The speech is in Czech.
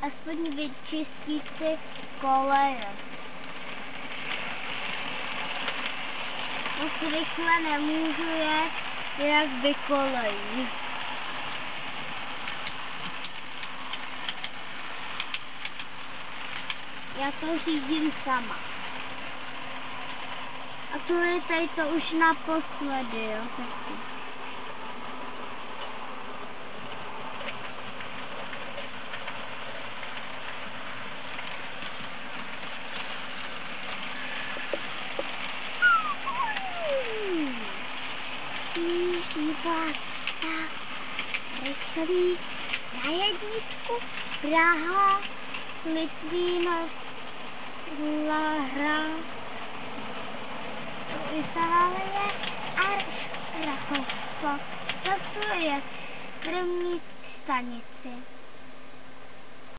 aspoň vyčistit si koleje. Moc rychle nemůžu jet, jak vykolejí. Já to řídím sama. A to je tady to už naposledy, jo, taky. Rychlý na jedničku, Praha, Litvínov, Lahra, Itálie a Rakousko. To je první stanici.